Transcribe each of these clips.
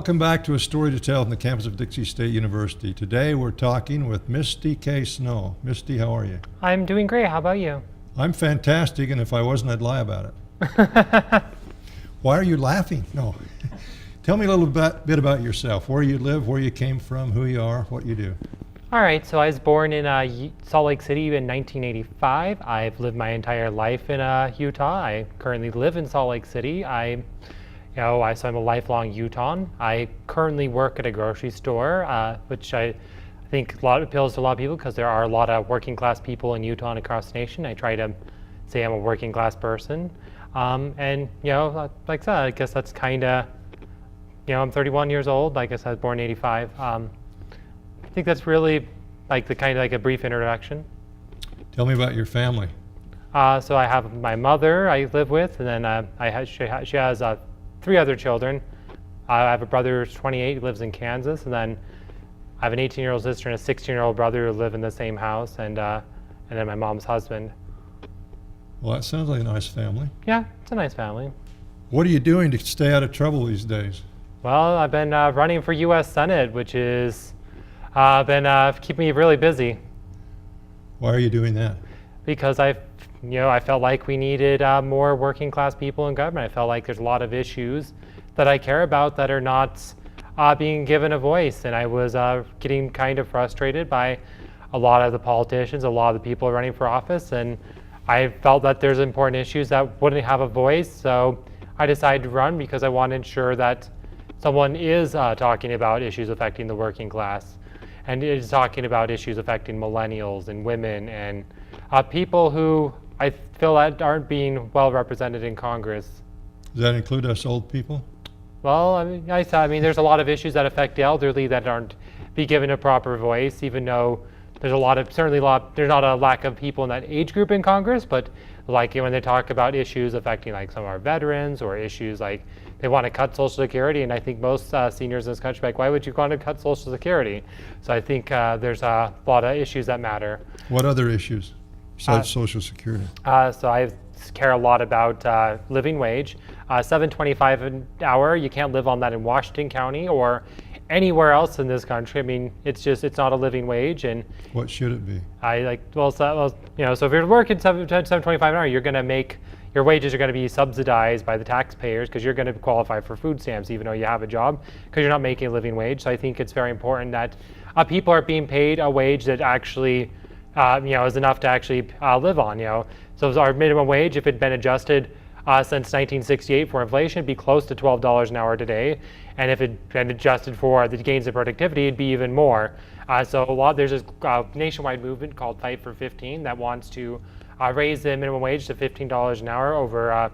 Welcome back to A Story to Tell from the campus of Dixie State University. Today we're talking with Misty K. Snow. Misty, how are you? I'm doing great. How about you? I'm fantastic, and if I wasn't, I'd lie about it. Why are you laughing? No. Tell me a little bit about yourself, where you live, where you came from, who you are, what you do. All right, so I was born in Salt Lake City in 1985. I've lived my entire life in Utah. I currently live in Salt Lake City. So I'm a lifelong Utahn. I currently work at a grocery store, which I think appeals to a lot of people because there are a lot of working class people in Utah and across the nation. I try to say I'm a working class person. And like I said, I guess that's kind of, I'm 31 years old. Like I said, I was born in 85. I think that's really like a brief introduction. Tell me about your family. So I have my mother I live with, and then she has 3 other children. I have a brother who's 28, who lives in Kansas, and then I have an 18-year-old sister and a 16-year-old brother who live in the same house, and then my mom's husband. Well, that sounds like a nice family. Yeah, it's a nice family. What are you doing to stay out of trouble these days? Well, I've been running for U.S. Senate, which is been keeping me really busy. Why are you doing that? Because I felt like we needed more working class people in government. I felt like there's a lot of issues that I care about that are not being given a voice. And I was getting kind of frustrated by a lot of the politicians, a lot of the people running for office. And I felt that there's important issues that wouldn't have a voice. So I decided to run because I want to ensure that someone is talking about issues affecting the working class and is talking about issues affecting millennials and women and people who I feel that aren't being well represented in Congress. Does that include us old people? Well, I mean, there's a lot of issues that affect the elderly that aren't be given a proper voice, even though there's there's not a lack of people in that age group in Congress, but like when they talk about issues affecting like some of our veterans or issues like they want to cut Social Security, and I think most seniors in this country are like, why would you want to cut Social Security? So I think there's a lot of issues that matter. What other issues besides Social Security? So I care a lot about living wage. $7.25 an hour, you can't live on that in Washington County or anywhere else in this country. I mean, it's not a living wage. And what should it be? So if you're working $7.25 an hour, you're going to make your wages are going to be subsidized by the taxpayers because you're going to qualify for food stamps even though you have a job because you're not making a living wage. So I think it's very important that people are being paid a wage that actually is enough to actually live on. So our minimum wage, if it had been adjusted since 1968 for inflation, it'd be close to $12 an hour today, and if it had been adjusted for the gains in productivity, it'd be even more. So there's this nationwide movement called Fight for 15 that wants to raise the minimum wage to $15 an hour over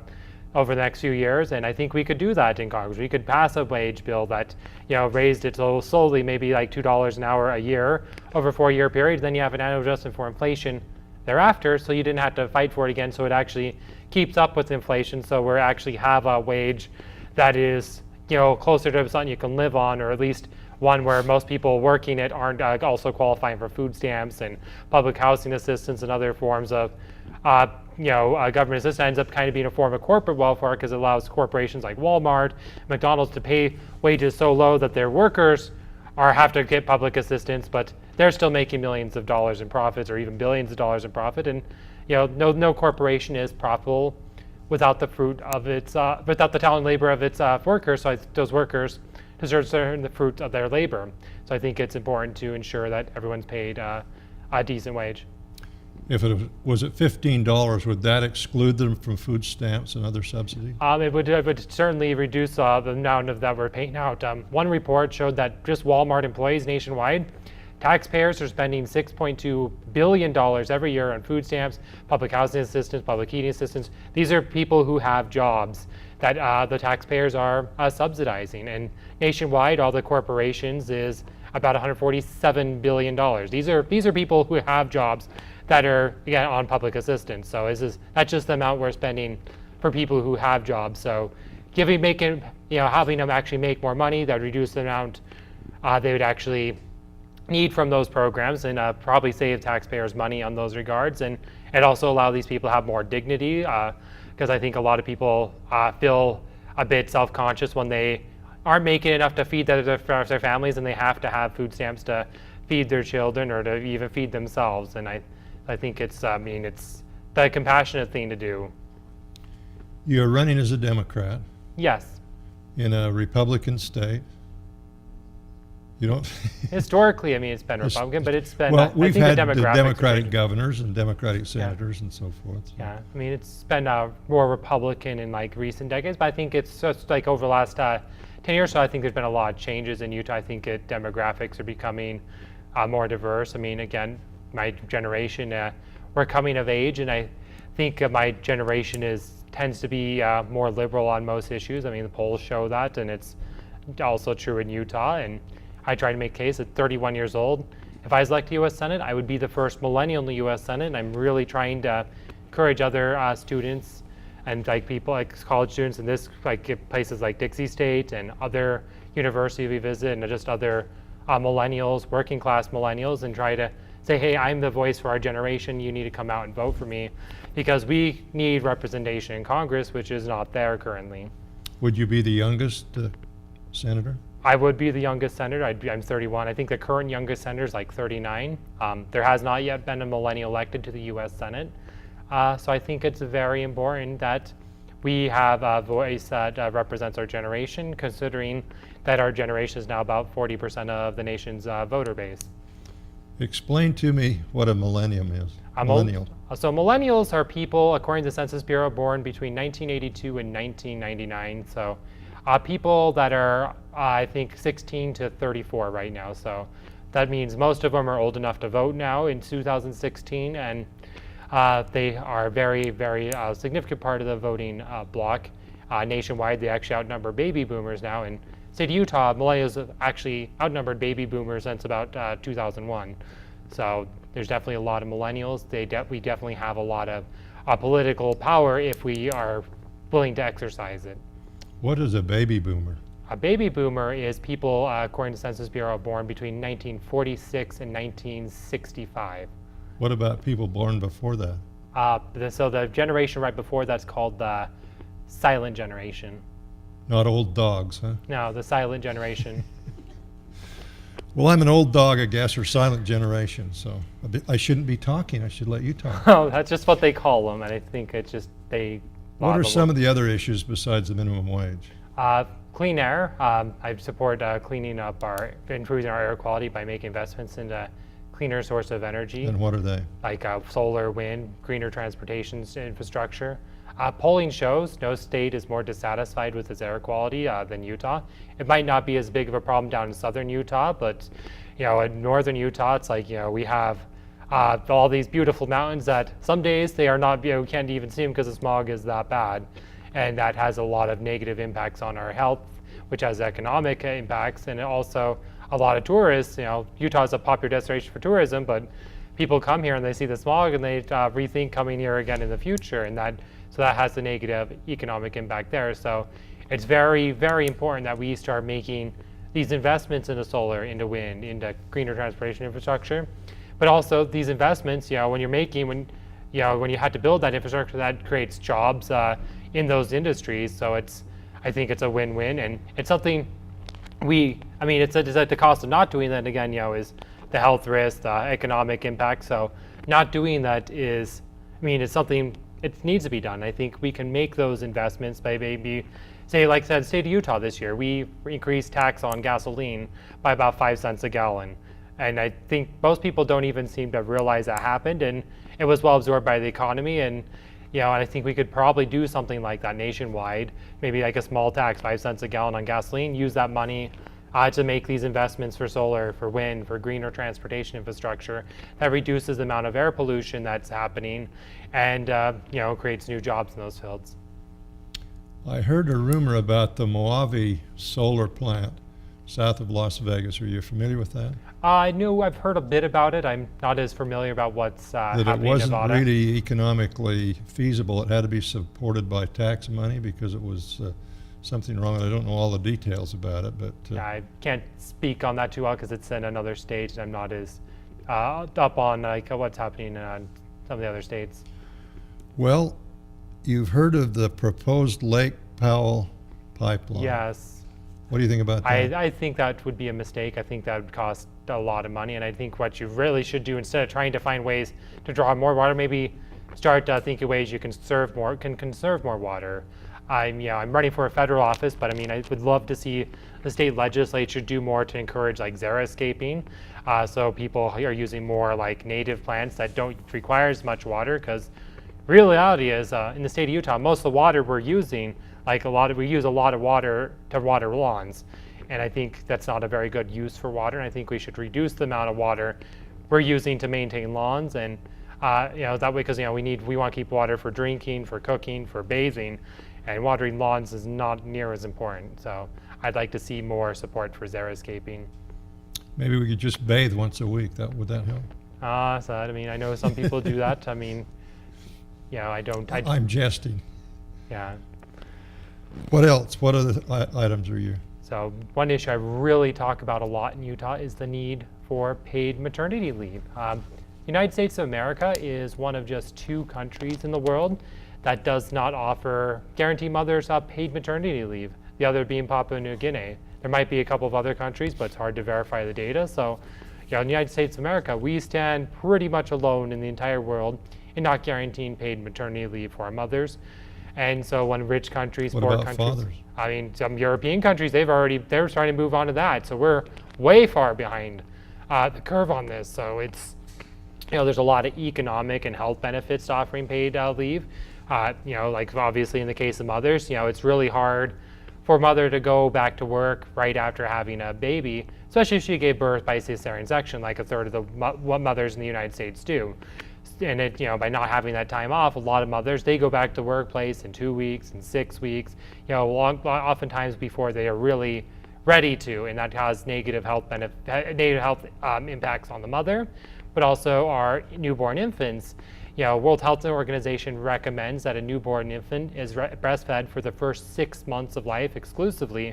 the next few years, and I think we could do that in Congress. We could pass a wage bill that raised it so slowly, maybe like $2 an hour a year over a 4-year period. Then you have an annual adjustment for inflation thereafter, so you didn't have to fight for it again. So it actually keeps up with inflation. So we actually have a wage that is closer to something you can live on, or at least one where most people working it aren't also qualifying for food stamps and public housing assistance and other forms of government assistance. Ends up kind of being a form of corporate welfare because it allows corporations like Walmart, McDonald's to pay wages so low that their workers have to get public assistance, but they're still making millions of dollars in profits or even billions of dollars in profit. And no corporation is profitable without the fruit of its without the talent and labor of its workers. So those workers deserve to earn the fruit of their labor. So I think it's important to ensure that everyone's paid a decent wage. If it was at $15, would that exclude them from food stamps and other subsidies? It would certainly reduce the amount of that we're paying out. One report showed that just Walmart employees nationwide, taxpayers are spending $6.2 billion every year on food stamps, public housing assistance, public heating assistance. These are people who have jobs that the taxpayers are subsidizing. And nationwide, all the corporations is about $147 billion. These are people who have jobs that are again on public assistance. So that's just the amount we're spending for people who have jobs. So having them actually make more money, that would reduce the amount they would actually need from those programs, and probably save taxpayers money on those regards, and also allow these people to have more dignity, because I think a lot of people feel a bit self-conscious when they aren't making enough to feed their families, and they have to have food stamps to feed their children or to even feed themselves. And I think it's it's the compassionate thing to do. You're running as a Democrat Yes. in a Republican state. You don't. Historically, it's been Republican, but it's been. Well, I we've think had the the demographics Democratic have governors and Democratic senators and so forth. So. Yeah, it's been more Republican in like recent decades, but I think it's just like over the last 10 years. So I think there's been a lot of changes in Utah. I think demographics are becoming more diverse. Again, my generation, we're coming of age, and I think my generation tends to be more liberal on most issues. The polls show that, and it's also true in Utah. And I try to make a case at 31 years old. If I was elected to U.S. Senate, I would be the first millennial in the U.S. Senate. And I'm really trying to encourage other students and like people like college students in this like places like Dixie State and other universities we visit, and just other millennials, working class millennials, and try to say, hey, I'm the voice for our generation. You need to come out and vote for me, because we need representation in Congress, which is not there currently. Would you be the youngest senator? I would be the youngest senator. I'm 31. I think the current youngest senator is like 39. There has not yet been a millennial elected to the U.S. Senate. So I think it's very important that we have a voice that represents our generation, considering that our generation is now about 40% of the nation's voter base. Explain to me what a millennium is. Millennial. So millennials are people, according to the Census Bureau, born between 1982 and 1999. So people that are, I think, 16 to 34 right now. So that means most of them are old enough to vote now in 2016, and they are a very, very significant part of the voting bloc. Nationwide, they actually outnumber baby boomers now. In state of Utah, millennials have actually outnumbered baby boomers since about 2001. So there's definitely a lot of millennials. We definitely have a lot of political power if we are willing to exercise it. What is a baby boomer? A baby boomer is people, according to Census Bureau, born between 1946 and 1965. What about people born before that? So the generation right before that's called the silent generation. Not old dogs, huh? No, the silent generation. Well, I'm an old dog, I guess, or silent generation, so I shouldn't be talking. I should let you talk. Oh, that's just what they call them, and I think it's just they. What are some of the other issues besides the minimum wage? Clean air. I support improving our air quality by making investments into cleaner source of energy. And what are they? Like solar, wind, greener transportation infrastructure. Polling shows no state is more dissatisfied with its air quality than Utah. It might not be as big of a problem down in southern Utah, but in northern Utah, it's like we have all these beautiful mountains that some days they are not, we can't even see them because the smog is that bad. And that has a lot of negative impacts on our health, which has economic impacts, and also a lot of tourists. Utah is a popular destination for tourism, but people come here and they see the smog and they rethink coming here again in the future, and that has a negative economic impact there. So it's very, very important that we start making these investments into solar, into wind, into greener transportation infrastructure. But also these investments, when you had to build that infrastructure, that creates jobs in those industries. So I think it's a win-win, and it's something it's at the cost of not doing that, again, is the health risk, the economic impact. So not doing that is, it's something, it needs to be done. I think we can make those investments by maybe, say, like I said, state of Utah this year, we increased tax on gasoline by about 5 cents a gallon. And I think most people don't even seem to realize that happened, and it was well absorbed by the economy. And and I think we could probably do something like that nationwide, maybe like a small tax, 5 cents a gallon on gasoline, use that money to make these investments for solar, for wind, for greener transportation infrastructure that reduces the amount of air pollution that's happening, and creates new jobs in those fields. I heard a rumor about the Mojave solar plant south of Las Vegas. Are you familiar with that? I've heard a bit about it. I'm not as familiar about what's happening in Nevada. That it wasn't really economically feasible. It had to be supported by tax money because it was something wrong. I don't know all the details about it, but I can't speak on that too well because it's in another state, and I'm not as up on what's happening in some of the other states. Well, you've heard of the proposed Lake Powell pipeline. Yes. What do you think about that? I think that would be a mistake. I think that would cost a lot of money, and I think what you really should do, instead of trying to find ways to draw more water, maybe start thinking ways you can conserve more water. I'm running for a federal office, but I mean, I would love to see the state legislature do more to encourage like xeriscaping, so people are using more like native plants that don't require as much water. Because reality is, in the state of Utah, most of the water we're using, we use a lot of water to water lawns, and I think that's not a very good use for water. And I think we should reduce the amount of water we're using to maintain lawns, and that way, because we want to keep water for drinking, for cooking, for bathing, and watering lawns is not near as important. So I'd like to see more support for xeriscaping. Maybe we could just bathe once a week. Would that help? So I mean, I know some people do that. I mean, I don't. I'm jesting. Yeah. What else? What other items are you? So one issue I really talk about a lot in Utah is the need for paid maternity leave. United States of America is one of just 2 countries in the world that does not offer guarantee mothers paid maternity leave, the other being Papua New Guinea. There might be a couple of other countries, but it's hard to verify the data. So in the United States of America, we stand pretty much alone in the entire world in not guaranteeing paid maternity leave for our mothers. And so when rich countries, What poor about countries, fathers? I mean, some European countries, they're starting to move on to that. So we're way far behind the curve on this. So it's, there's a lot of economic and health benefits to offering paid leave. Like obviously in the case of mothers, it's really hard for a mother to go back to work right after having a baby, especially if she gave birth by cesarean section, like a third of the what mothers in the United States do. And by not having that time off, a lot of mothers, they go back to the workplace in 2 weeks and 6 weeks, oftentimes before they are really ready to, and that has negative health impacts on the mother, but also our newborn infants. World Health Organization recommends that a newborn infant is breastfed for the first 6 months of life exclusively,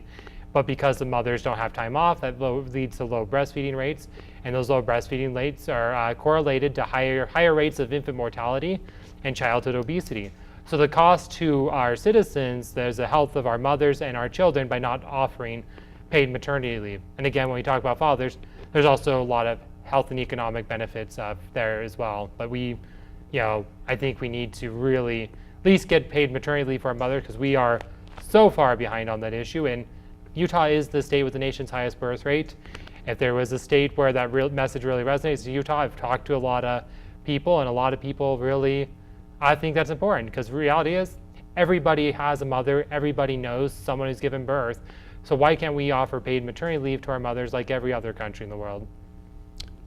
but because the mothers don't have time off, that leads to low breastfeeding rates, and those low breastfeeding rates are correlated to higher rates of infant mortality and childhood obesity. So the cost to our citizens, there's the health of our mothers and our children by not offering paid maternity leave. And again, when we talk about fathers, there's also a lot of health and economic benefits there as well. But I think we need to really at least get paid maternity leave for our mothers, because we are so far behind on that issue. And Utah is the state with the nation's highest birth rate. If there was a state where that message really resonates, it's Utah. I've talked to a lot of people, and a lot of people really, I think that's important, because the reality is everybody has a mother, everybody knows someone who's given birth. So why can't we offer paid maternity leave to our mothers like every other country in the world?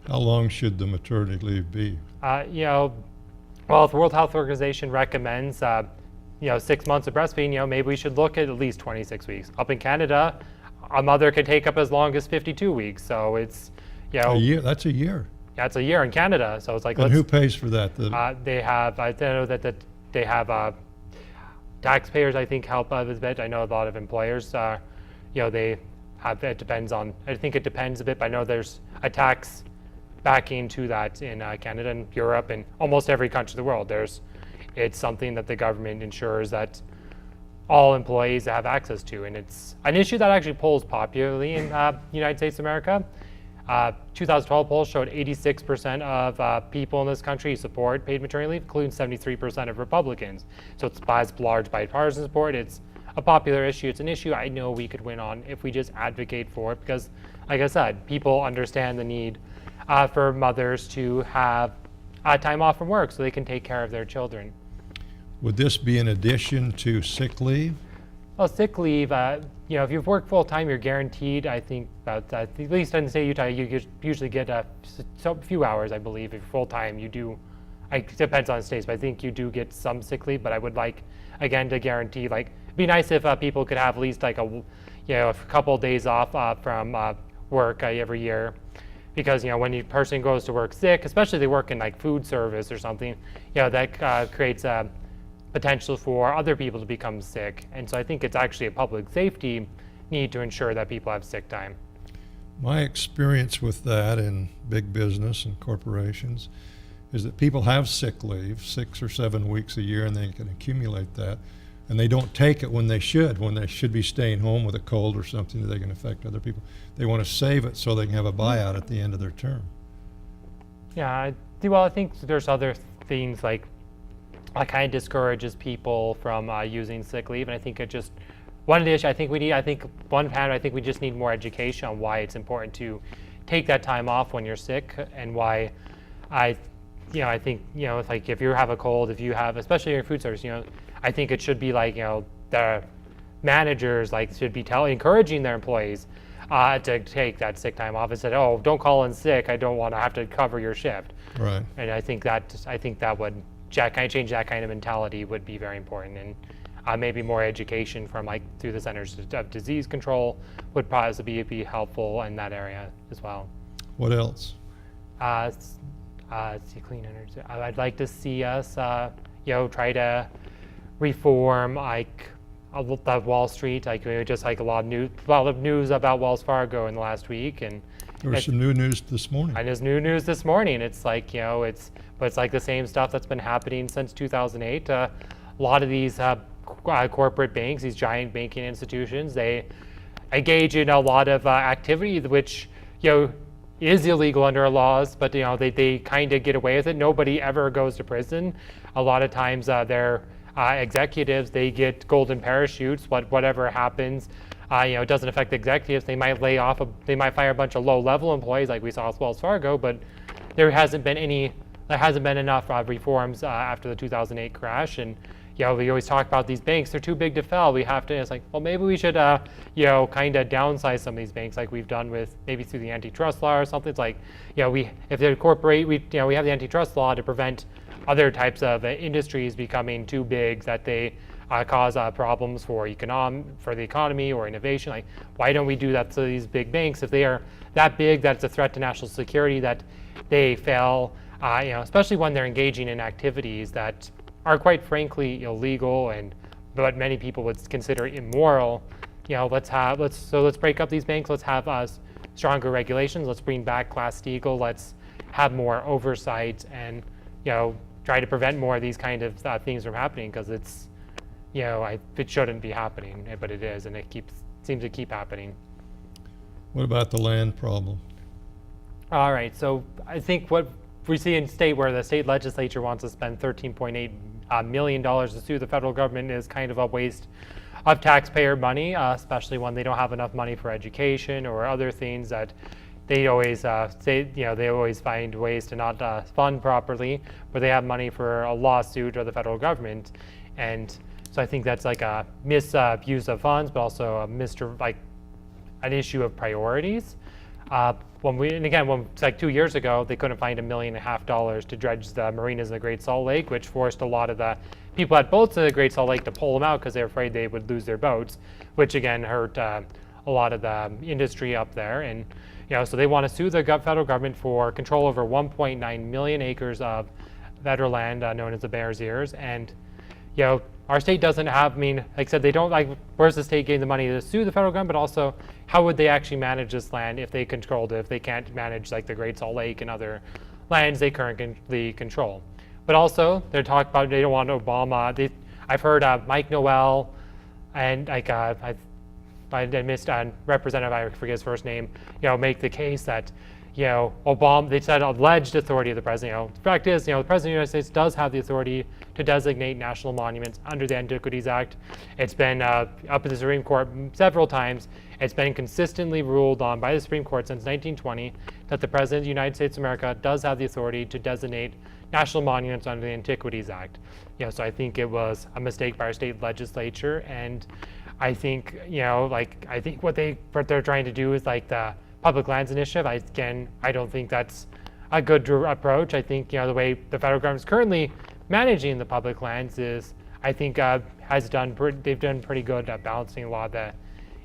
How long should the maternity leave be? Well, if the World Health Organization recommends 6 months of breastfeeding, maybe we should look at least 26 weeks. Up in Canada, a mother could take up as long as 52 weeks. So it's, A year? That's a year. Yeah, it's a year in Canada. So it's like, And who pays for that? They have, I know that they have taxpayers, I think, help a bit. I know a lot of employers, they have, it depends on, I think it depends a bit, but I know there's a tax backing to that in Canada and Europe and almost every country in the world. It's something that the government ensures that all employees have access to, and it's an issue that actually polls popularly in United States of America. 2012 polls showed 86% of people in this country support paid maternity leave, including 73% of Republicans. So it's by large bipartisan support. It's a popular issue. It's an issue I know we could win on if we just advocate for it, because, like I said, people understand the need for mothers to have time off from work so they can take care of their children. Would this be in addition to sick leave? Well, sick leave, if you've worked full time, you're guaranteed, I think, about, at least in the state of Utah, you usually get a few hours, I believe. If you're full time, you do, it depends on the states, but I think you do get some sick leave. But I would like, again, to guarantee, it'd be nice if people could have at least a couple days off from work every year. Because when a person goes to work sick, especially if they work in food service or something, that creates a potential for other people to become sick. And so I think it's actually a public safety need to ensure that people have sick time. My experience with that in big business and corporations is that people have sick leave 6 or 7 weeks a year, and they can accumulate that. and they don't take it when they should be staying home with a cold or something that they can affect other people. They want to save it so they can have a buyout at the end of their term. Yeah, well, I think there's other things like kind of discourages people from using sick leave, and I think it just one of the issues I think we just need more education on why it's important to take that time off when you're sick, and why I think it's like if you have a cold, if you have, especially in food service, I think it should be like the managers should be encouraging their employees to take that sick time off and said, oh, don't call in sick. I don't want to have to cover your shift. Right. And I think that would change that kind of mentality would be very important, and maybe more education from through the Centers of Disease Control would possibly be helpful in that area as well. What else? See, clean energy. I'd like to see us, try to reform the Wall Street. Just a lot of news about Wells Fargo in the last week, and There was some new news this morning. and there's new news this morning. It's it's like the same stuff that's been happening since 2008. A lot of these corporate banks, these giant banking institutions, they engage in a lot of activity which is illegal under our laws, but they kind of get away with it. Nobody ever goes to prison. A lot of times their executives, they get golden parachutes. Whatever happens, it doesn't affect the executives. They might they might fire a bunch of low-level employees like we saw with Wells Fargo, but there hasn't been enough reforms after the 2008 crash. And we always talk about these banks, they're too big to fail. We have to, it's like, well, maybe we should, kind of downsize some of these banks like we've done with maybe through the antitrust law or something. It's like, if they're corporate, we have the antitrust law to prevent other types of industries becoming too big that they cause problems for the economy or innovation. Like, why don't we do that to these big banks? If they are that big that it's a threat to national security, that they fail, especially when they're engaging in activities that are quite frankly illegal and what many people would consider immoral. Let's break up these banks. Let's have stronger regulations. Let's bring back Glass-Steagall. Let's have more oversight and try to prevent more of these kind of things from happening, because it's it shouldn't be happening, but it is, and it seems to keep happening. What about the land problem? All right, so I think what we see in state where the state legislature wants to spend $13.8 million to sue the federal government is kind of a waste of taxpayer money, especially when they don't have enough money for education or other things that they always say, they always find ways to not fund properly, but they have money for a lawsuit or the federal government. And so I think that's like a misuse of funds, but also an issue of priorities. When it's like 2 years ago, they couldn't find $1.5 million to dredge the marinas in the Great Salt Lake, which forced a lot of the people at boats in the Great Salt Lake to pull them out because they were afraid they would lose their boats, which again hurt a lot of the industry up there. And so they want to sue the federal government for control over 1.9 million acres of federal land known as the Bears Ears. And our state doesn't have, like I said, they don't where's the state getting the money to sue the federal government, but also how would they actually manage this land if they controlled it, if they can't manage the Great Salt Lake and other lands they currently control. But also they're talking about they don't want Obama. I've heard Mike Noel and I missed Representative, I forget his first name, make the case that Obama, they said alleged authority of the president. The fact is, the president of the United States does have the authority to designate national monuments under the Antiquities Act. It's been up at the Supreme Court several times. It's been consistently ruled on by the Supreme Court since 1920 that the president of the United States of America does have the authority to designate national monuments under the Antiquities Act. So I think it was a mistake by our state legislature, and I think I think what they're trying to do is the Public Lands Initiative. I don't think that's a good approach. I think the way the federal government is currently managing the public lands is, I think, they've done pretty good at balancing a lot of the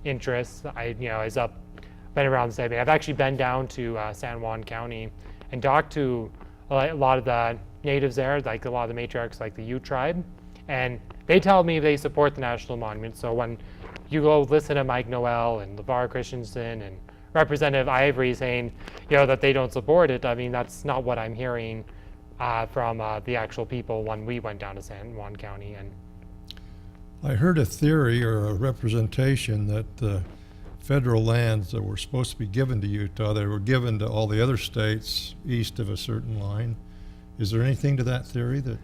interests. Been around the same. I've actually been down to San Juan County and talked to a lot of the natives there, a lot of the matriarchs, the Ute tribe, and they tell me they support the national monument. So when you go listen to Mike Noel and LeVar Christensen and Representative Ivory saying, that they don't support it, that's not what I'm hearing from the actual people when we went down to San Juan County. And I heard a theory or a representation that the federal lands that were supposed to be given to Utah, they were given to all the other states east of a certain line. Is there anything to that theory that?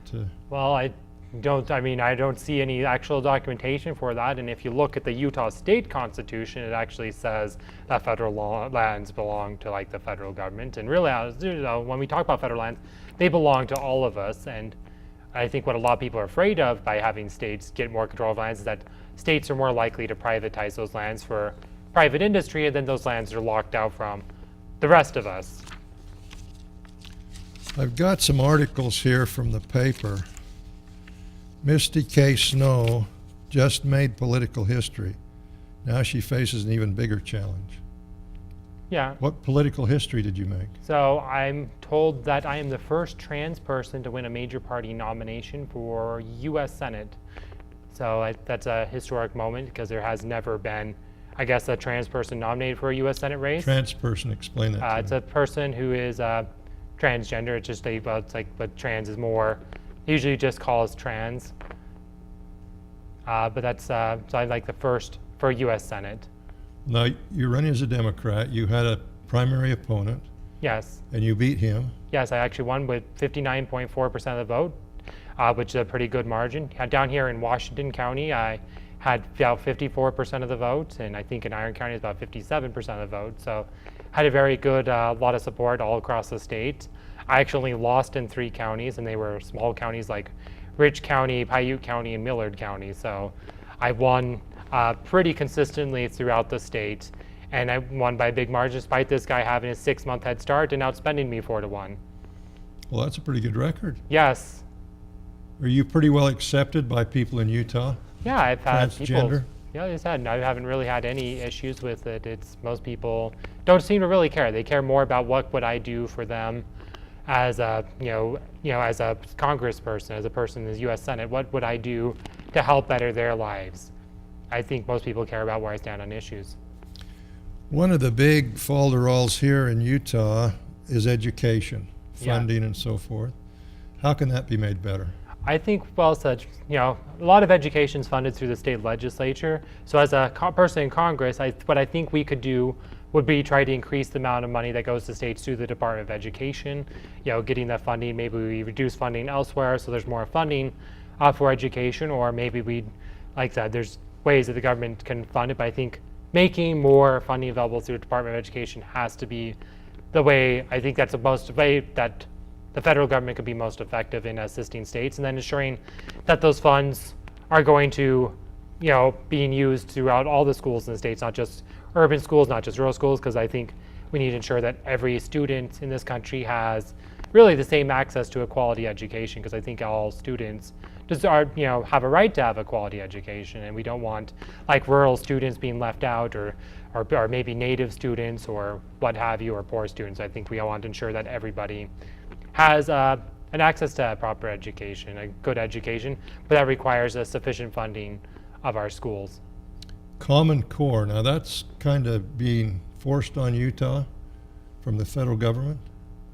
Well, I don't see any actual documentation for that. And if you look at the Utah state constitution, it actually says that federal lands belong to like the federal government. And really, when we talk about federal lands, they belong to all of us. And I think what a lot of people are afraid of by having states get more control of lands is that states are more likely to privatize those lands for private industry, and then those lands are locked out from the rest of us. I've got some articles here from the paper. Misty K. Snow just made political history. Now she faces an even bigger challenge. Yeah. What political history did you make? So I'm told that I am the first trans person to win a major party nomination for U.S. Senate. So that's a historic moment because there has never been, I guess, a trans person nominated for a U.S. Senate race. Trans person, explain that to It's me. a person who is transgender. It's just it's like, but trans is more usually just calls trans. But that's so I'm like the first for U.S. Senate. Now, you're running as a Democrat. You had a primary opponent, Yes. and you beat him. Yes, I actually won with 59.4% of the vote, which is a pretty good margin. Down here in Washington County, I had about 54% of the vote, and I think in Iron County it's about 57% of the vote. So had a very good lot of support all across the state. I actually lost in 3 counties, and they were small counties like Rich County, Paiute County, and Millard County. So I won pretty consistently throughout the state, and I won by a big margin despite this guy having a 6-month head start and outspending me 4-1. Well, that's a pretty good record. Yes. Are you pretty well accepted by people in Utah? Yeah, I've had people. Transgender? Yeah, I haven't really had any issues with it. It's most people don't seem to really care. They care more about what would I do for them as a as a congressperson, as a person in the U.S. Senate. What would I do to help better their lives? I think most people care about where I stand on issues. One of the big falderalls here in Utah is education, funding, and so forth. How can that be made better? I think, well, such a lot of education is funded through the state legislature. So as a person in Congress, what I think we could do would be try to increase the amount of money that goes to states through the Department of Education. Getting that funding. Maybe we reduce funding elsewhere so there's more funding for education, or maybe we, like I said, there's ways that the government can fund it. But I think making more funding available through the Department of Education has to be the way. I think that's the most way that the federal government could be most effective in assisting states, and then ensuring that those funds are going to, being used throughout all the schools in the states, not just urban schools, not just rural schools, because I think we need to ensure that every student in this country has really the same access to a quality education, because I think all students have a right to have a quality education, and we don't want like rural students being left out, or maybe native students or what have you, or poor students. I think we want to ensure that everybody has an access to a proper education, a good education, but that requires a sufficient funding of our schools. Common Core, now that's kind of being forced on Utah from the federal government.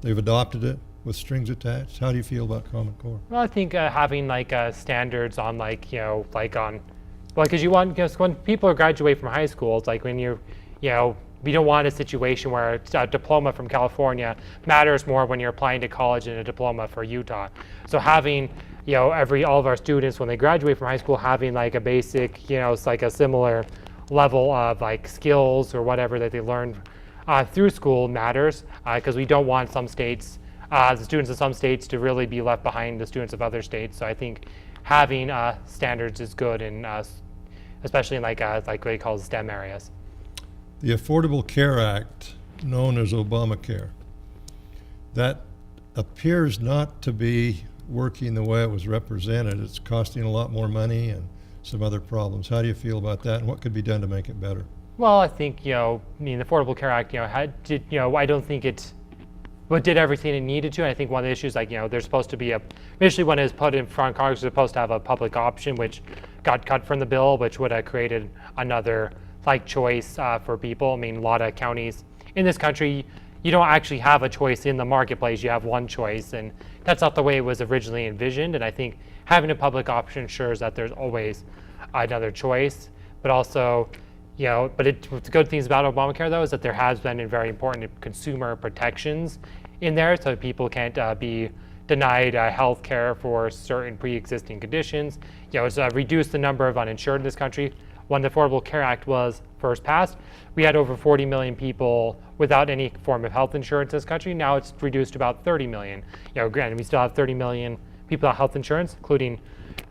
They've adopted it with strings attached. How do you feel about Common Core? Well, I think having standards on because you want, when people graduate from high school, it's like when we don't want a situation where a diploma from California matters more when you're applying to college than a diploma for Utah. So having, all of our students when they graduate from high school having like a basic, it's like a similar level of like skills or whatever that they learned through school matters, because we don't want some states, the students of some states to really be left behind the students of other states. So I think having standards is good, and especially in like what they call STEM areas. The Affordable Care Act, known as Obamacare, that appears not to be working the way it was represented. It's costing a lot more money and some other problems. How do you feel about that, and what could be done to make it better? Well, I think, the Affordable Care Act, I don't think it did everything it needed to. And I think one of the issues, there's supposed to be initially when it was put in front of Congress, it was supposed to have a public option, which got cut from the bill, which would have created another choice for people. I mean, a lot of counties in this country, you don't actually have a choice in the marketplace. You have one choice, and that's not the way it was originally envisioned. And I think having a public option ensures that there's always another choice. But also, but the good things about Obamacare though is that there has been very important consumer protections in there, so people can't be denied health care for certain pre-existing conditions. It's reduced the number of uninsured in this country. When the Affordable Care Act was first passed, we had over 40 million people without any form of health insurance in this country. Now it's reduced to about 30 million. Granted, we still have 30 million people without health insurance, including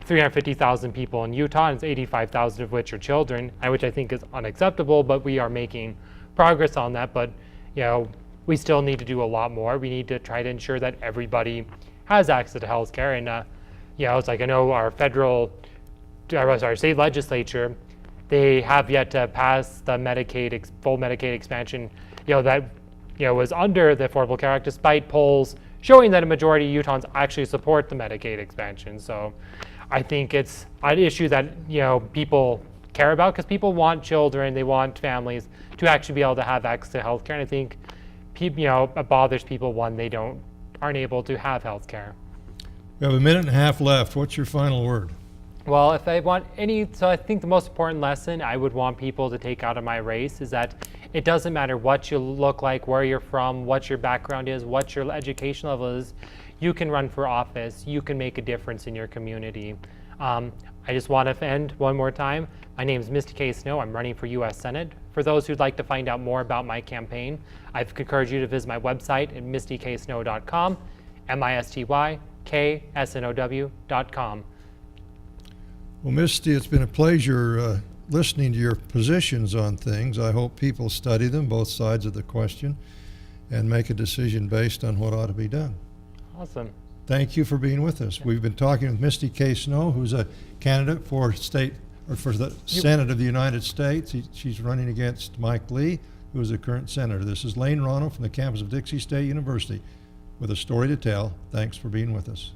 350,000 people in Utah, and 85,000 of which are children, which I think is unacceptable, but we are making progress on that. But we still need to do a lot more. We need to try to ensure that everybody has access to health care. And it's like, I know our state legislature, they have yet to pass the full Medicaid expansion, that was under the Affordable Care Act, despite polls showing that a majority of Utahns actually support the Medicaid expansion. So I think it's an issue that people care about, because people want children, they want families to actually be able to have access to health care. And I think it bothers people when they aren't able to have health care. We have a minute and a half left. What's your final word? Well, if I want so I think the most important lesson I would want people to take out of my race is that it doesn't matter what you look like, where you're from, what your background is, what your education level is. You can run for office. You can make a difference in your community. I just want to end one more time. My name is Misty K. Snow. I'm running for U.S. Senate. For those who'd like to find out more about my campaign, I'd encourage you to visit my website at mistyksnow.com, mistyksnow.com. Well, Misty, it's been a pleasure listening to your positions on things. I hope people study them, both sides of the question, and make a decision based on what ought to be done. Awesome. Thank you for being with us. We've been talking with Misty K. Snow, who's a candidate for the Senate of the United States. She's running against Mike Lee, who is the current senator. This is Ronnow from the campus of Dixie State University with a story to tell. Thanks for being with us.